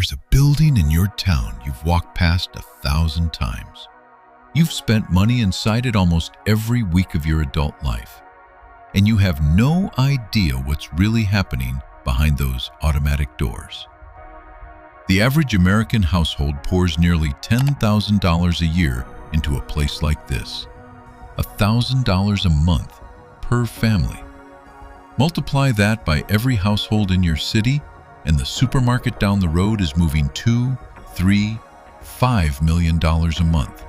There's a building in your town you've walked past 1,000 times. You've spent money inside it almost every week of your adult life, and you have no idea what's really happening behind those automatic doors. The average American household pours nearly $10,000 a year into a place like this. $1,000 a month per family. Multiply that by every household in your city, and the supermarket down the road is moving $2, $3, $5 million a month.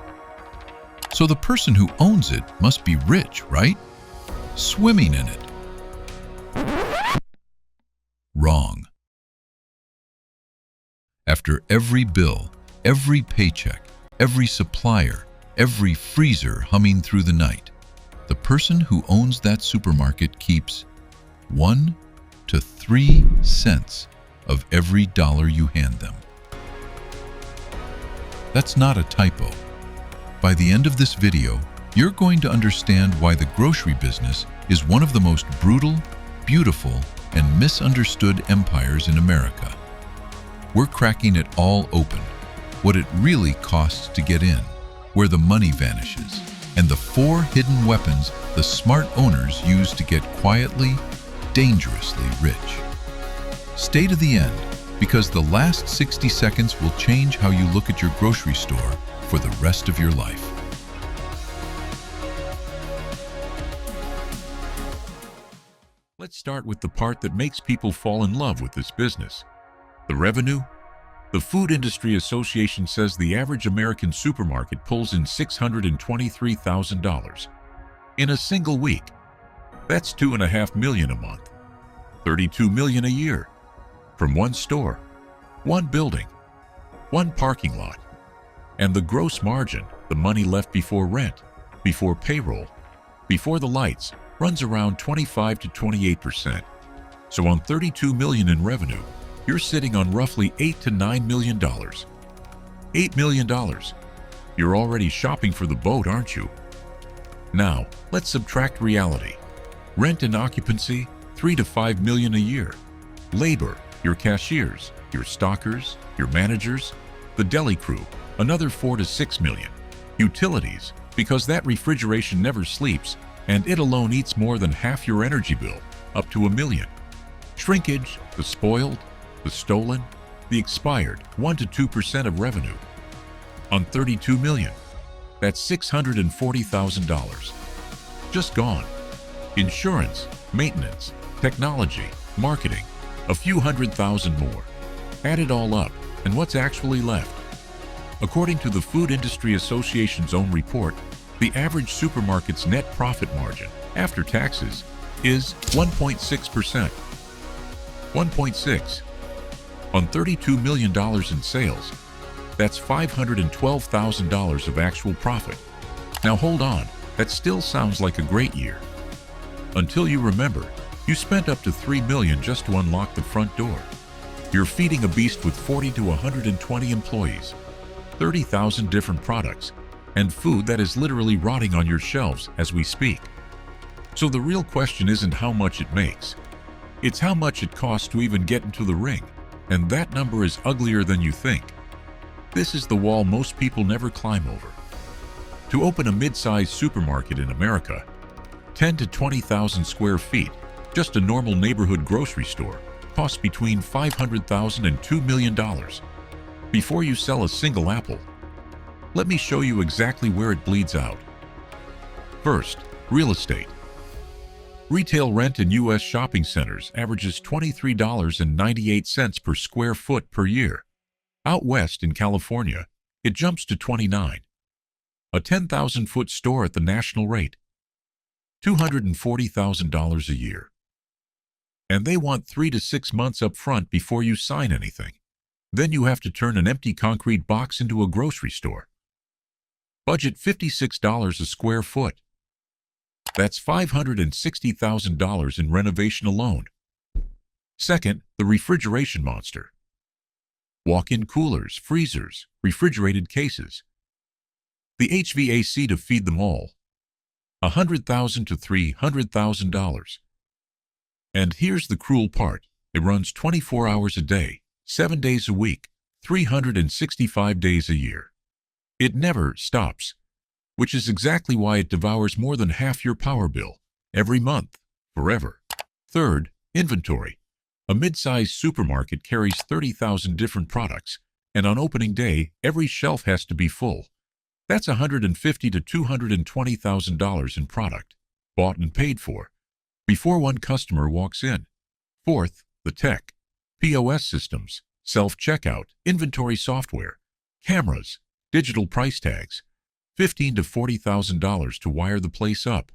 So the person who owns it must be rich, right? Swimming in it. Wrong. After every bill, every paycheck, every supplier, every freezer humming through the night, the person who owns that supermarket keeps 1 to 3 cents of every dollar you hand them. That's not a typo. By the end of this video, you're going to understand why the grocery business is one of the most brutal, beautiful, and misunderstood empires in America. We're cracking it all open, what it really costs to get in, where the money vanishes, and the 4 hidden weapons the smart owners use to get quietly, dangerously rich. Stay to the end, because the last 60 seconds will change how you look at your grocery store for the rest of your life. Let's start with the part that makes people fall in love with this business. The revenue? The Food Industry Association says the average American supermarket pulls in $623,000 in a single week. That's $2.5 million a month, $32 million a year, from one store, one building, one parking lot. And the gross margin, the money left before rent, before payroll, before the lights, runs around 25 to 28%. So on $32 million in revenue, you're sitting on roughly $8 to $9 million. $8 million. You're already shopping for the boat, aren't you? Now, let's subtract reality. Rent and occupancy, $3 to $5 million a year. Labor, your cashiers, your stockers, your managers, the deli crew, another $4 to $6 million. Utilities, because that refrigeration never sleeps, and it alone eats more than half your energy bill, up to $1 million. Shrinkage, the spoiled, the stolen, the expired, 1 to 2% of revenue. On $32 million, that's $640,000. Just gone. Insurance, maintenance, technology, marketing, a few $100,000 more. Add it all up, and what's actually left? According to the Food Industry Association's own report, the average supermarket's net profit margin, after taxes, is 1.6%. 1.6. On $32 million in sales, that's $512,000 of actual profit. Now hold on, that still sounds like a great year. Until you remember, you spent up to $3 million just to unlock the front door. You're feeding a beast with 40 to 120 employees, 30,000 different products, and food that is literally rotting on your shelves as we speak. So the real question isn't how much it makes. It's how much it costs to even get into the ring, and that number is uglier than you think. This is the wall most people never climb over. To open a mid-sized supermarket in America, 10 to 20,000 square feet, just a normal neighborhood grocery store, costs between $500,000 and $2 million. Before you sell a single apple, let me show you exactly where it bleeds out. First, real estate. Retail rent in U.S. shopping centers averages $23.98 per square foot per year. Out west in California, it jumps to $29. A 10,000-foot store at the national rate, $240,000 a year. And they want 3 to 6 months up front before you sign anything. Then you have to turn an empty concrete box into a grocery store. Budget $56 a square foot. That's $560,000 in renovation alone. Second, the refrigeration monster. Walk-in coolers, freezers, refrigerated cases. The HVAC to feed them all. $100,000 to $300,000. And here's the cruel part. It runs 24 hours a day, 7 days a week, 365 days a year. It never stops, which is exactly why it devours more than half your power bill every month, forever. Third, inventory. A mid-sized supermarket carries 30,000 different products, and on opening day, every shelf has to be full. That's $150,000 to $220,000 in product, bought and paid for, before one customer walks in. Fourth, the tech. POS systems, self-checkout, inventory software, cameras, digital price tags, $15,000 to $40,000 to wire the place up.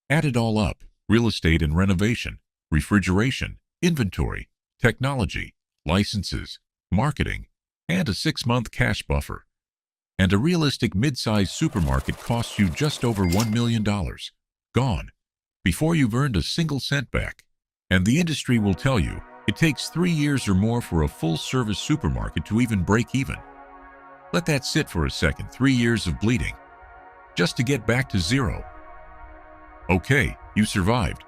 Add it all up, real estate and renovation, refrigeration, inventory, technology, licenses, marketing, and a 6-month cash buffer. And a realistic mid-sized supermarket costs you just over $1 million. Gone, before you've earned a single cent back. And the industry will tell you it takes 3 years or more for a full-service supermarket to even break even. Let that sit for a second. 3 years of bleeding, just to get back to zero. Okay, you survived.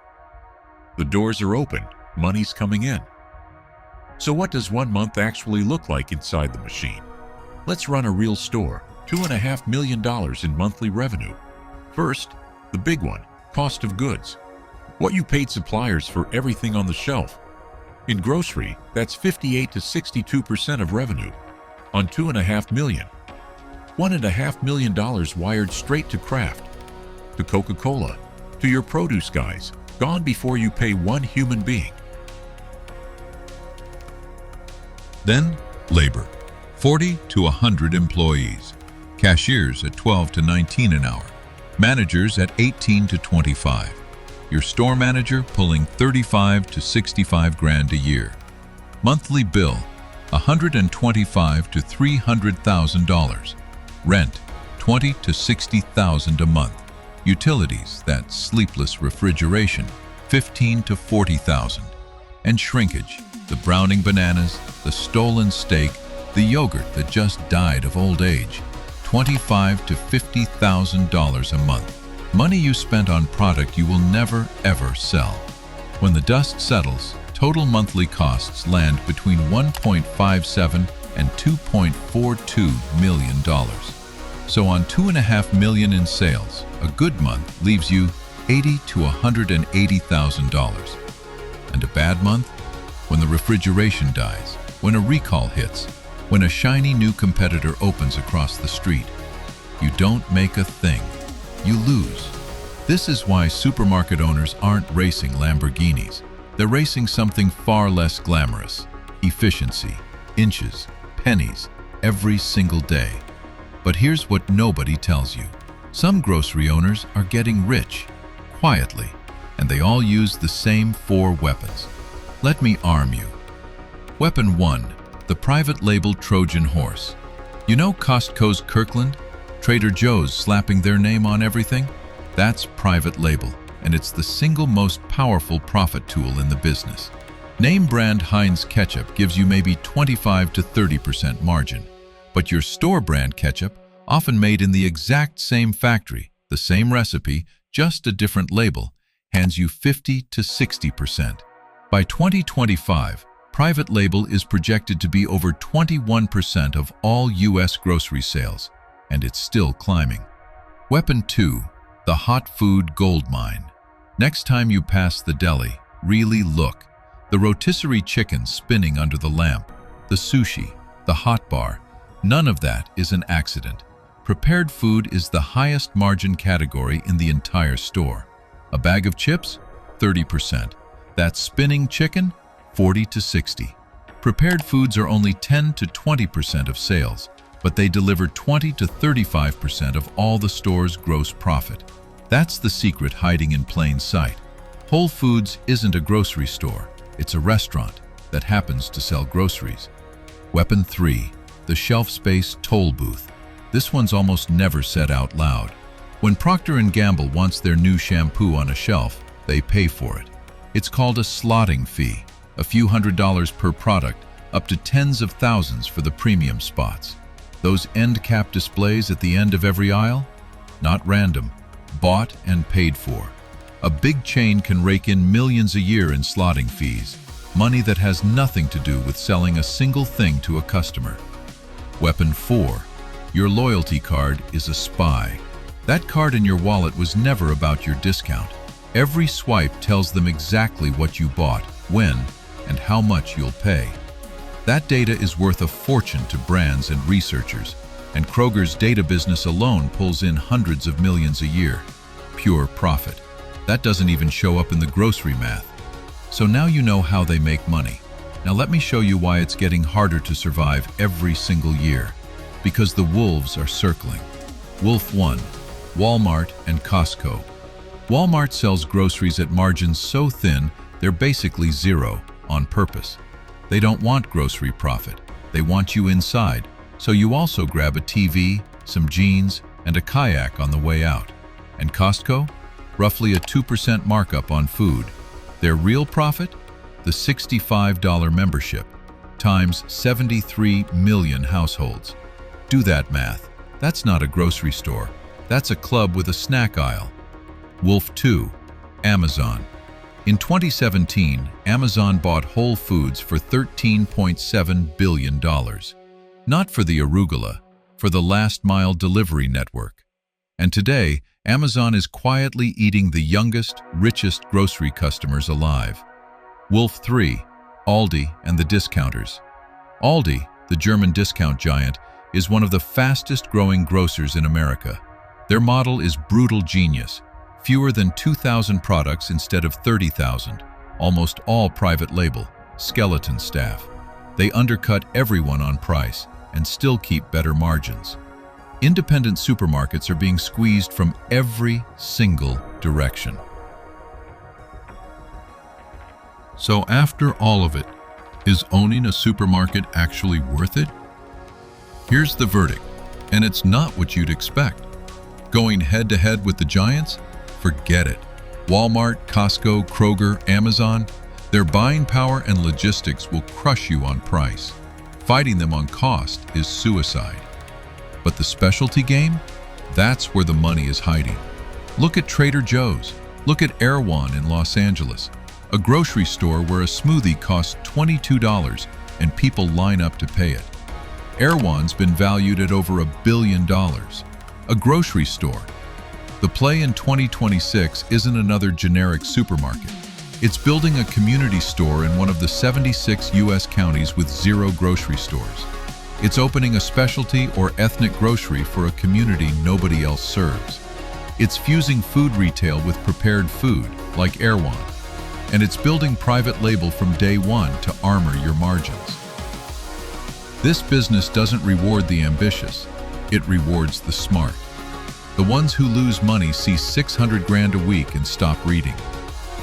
The doors are open, money's coming in. So what does 1 month actually look like inside the machine? Let's run a real store. $2.5 million in monthly revenue. First, the big one, cost of goods. What you paid suppliers for everything on the shelf. In grocery, that's 58 to 62% of revenue. On $2.5 million. $1.5 million wired straight to Kraft, to Coca-Cola, to your produce guys, gone before you pay one human being. Then, labor. 40 to 100 employees. Cashiers at 12 to 19 an hour. Managers at 18 to 25. Your store manager pulling 35 to 65 grand a year. Monthly bill, $125,000 to $300,000. Rent, $20,000 to $60,000 a month. Utilities, that's sleepless refrigeration, $15,000 to $40,000. And shrinkage, the browning bananas, the stolen steak, the yogurt that just died of old age, $25,000 to $50,000 a month. Money you spent on product you will never, ever sell. When the dust settles, total monthly costs land between $1.57 and $2.42 million. So on $2.5 million in sales, a good month leaves you $80,000 to $180,000. And a bad month? When the refrigeration dies, when a recall hits, when a shiny new competitor opens across the street. You don't make a thing. You lose. This is why supermarket owners aren't racing Lamborghinis. They're racing something far less glamorous. Efficiency, inches, pennies, every single day. But here's what nobody tells you. Some grocery owners are getting rich, quietly, and they all use the same 4 weapons. Let me arm you. Weapon 1, the private label Trojan horse. You know Costco's Kirkland? Trader Joe's slapping their name on everything? That's private label, and it's the single most powerful profit tool in the business. Name brand Heinz ketchup gives you maybe 25 to 30% margin, but your store brand ketchup, often made in the exact same factory, the same recipe, just a different label, hands you 50 to 60%. By 2025, private label is projected to be over 21% of all U.S. grocery sales, and it's still climbing. Weapon 2, the hot food gold mine. Next time you pass the deli, really look. The rotisserie chicken spinning under the lamp, the sushi, the hot bar, none of that is an accident. Prepared food is the highest margin category in the entire store. A bag of chips? 30%. That spinning chicken? 40 to 60. Prepared foods are only 10 to 20% of sales, but they deliver 20 to 35% of all the store's gross profit. That's the secret hiding in plain sight. Whole Foods isn't a grocery store, it's a restaurant that happens to sell groceries. Weapon 3, the shelf space toll booth. This one's almost never said out loud. When Procter & Gamble wants their new shampoo on a shelf, they pay for it. It's called a slotting fee, a few $100s per product, up to tens of thousands for the premium spots. Those end cap displays at the end of every aisle? Not random, bought and paid for. A big chain can rake in millions a year in slotting fees, money that has nothing to do with selling a single thing to a customer. Weapon 4. Your loyalty card is a spy. That card in your wallet was never about your discount. Every swipe tells them exactly what you bought, when, and how much you'll pay. That data is worth a fortune to brands and researchers, and Kroger's data business alone pulls in hundreds of millions a year. Pure profit. That doesn't even show up in the grocery math. So now you know how they make money. Now let me show you why it's getting harder to survive every single year. Because the wolves are circling. Wolf 1. Walmart and Costco. Walmart sells groceries at margins so thin they're basically zero, on purpose. They don't want grocery profit. They want you inside, so you also grab a TV, some jeans, and a kayak on the way out. And Costco? Roughly a 2% markup on food. Their real profit? The $65 membership, times 73 million households. Do that math. That's not a grocery store. That's a club with a snack aisle. Wolf 2. Amazon. In 2017, Amazon bought Whole Foods for $13.7 billion. Not for the arugula, for the last-mile delivery network. And today, Amazon is quietly eating the youngest, richest grocery customers alive. Wolf 3. Aldi and the discounters. Aldi, the German discount giant, is one of the fastest-growing grocers in America. Their model is brutal genius. Fewer than 2,000 products instead of 30,000, almost all private label, skeleton staff. They undercut everyone on price and still keep better margins. Independent supermarkets are being squeezed from every single direction. So after all of it, is owning a supermarket actually worth it? Here's the verdict, and it's not what you'd expect. Going head-to-head with the giants? Forget it. Walmart, Costco, Kroger, Amazon, their buying power and logistics will crush you on price. Fighting them on cost is suicide. But the specialty game? That's where the money is hiding. Look at Trader Joe's. Look at Erewhon in Los Angeles, a grocery store where a smoothie costs $22 and people line up to pay it. Erewhon's been valued at over $1 billion. A grocery store. The play in 2026 isn't another generic supermarket. It's building a community store in one of the 76 U.S. counties with 0 grocery stores. It's opening a specialty or ethnic grocery for a community nobody else serves. It's fusing food retail with prepared food, like Erewhon. And it's building private label from day one to armor your margins. This business doesn't reward the ambitious. It rewards the smart. The ones who lose money see 600 grand a week and stop reading.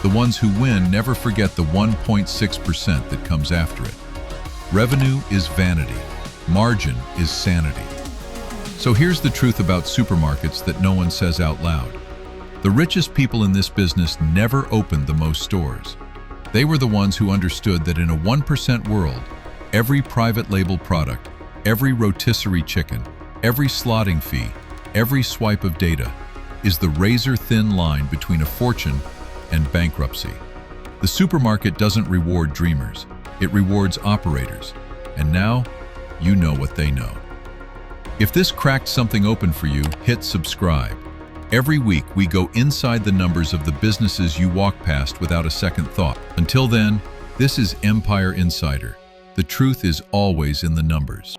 The ones who win never forget the 1.6% that comes after it. Revenue is vanity. Margin is sanity. So here's the truth about supermarkets that no one says out loud. The richest people in this business never opened the most stores. They were the ones who understood that in a 1% world, every private label product, every rotisserie chicken, every slotting fee, every swipe of data is the razor-thin line between a fortune and bankruptcy. The supermarket doesn't reward dreamers. It rewards operators. And now, you know what they know. If this cracked something open for you, hit subscribe. Every week, we go inside the numbers of the businesses you walk past without a second thought. Until then, this is Empire Insider. The truth is always in the numbers.